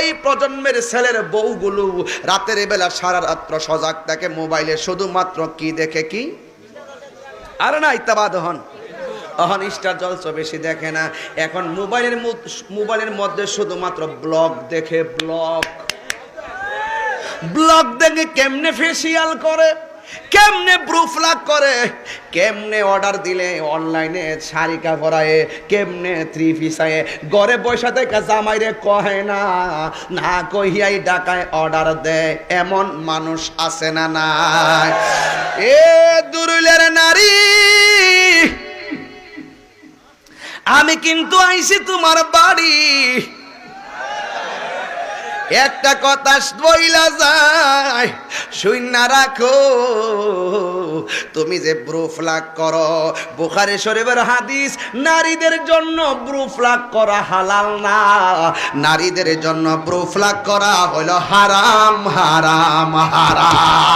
এই প্রজন্মের ছেলের বউগুলো রাতের বেলা সারা রাত্র সজাগ থাকে মোবাইলে, শুধুমাত্র কি দেখে, কি আর না ইত্যাবাদ হন অহন স্টার জলসা বেশি দেখে না। এখন মোবাইলের মধ্যে শুধুমাত্র ব্লগ দেখে, ব্লগ দেখে কেমনে ফেসিয়াল করে, কেমনে ব্রুফলাক করে, কেমনে অর্ডার দিলে অনলাইনে শাড়ি কাপড়ায়, কেমনে থ্রি পিসায় ঘরে বসে থেকে জামাইরে কহে না, না কহিয়াই ডাকায় অর্ডার দেয়। এমন মানুষ আছে না নাই? এ দুরুলের নারী, আমি কিন্তু আইছি তোমার বাড়ি, একটা কথা বইলা যায় শুইনা রাখো, তুমি যে ব্রুফলাক করো, বুখারী শরীফের হাদিস, নারীদের জন্য ব্রুফলাক করা হালাল না, নারীদের জন্য ব্রুফলাক করা হলো হারাম, হারাম, হারাম।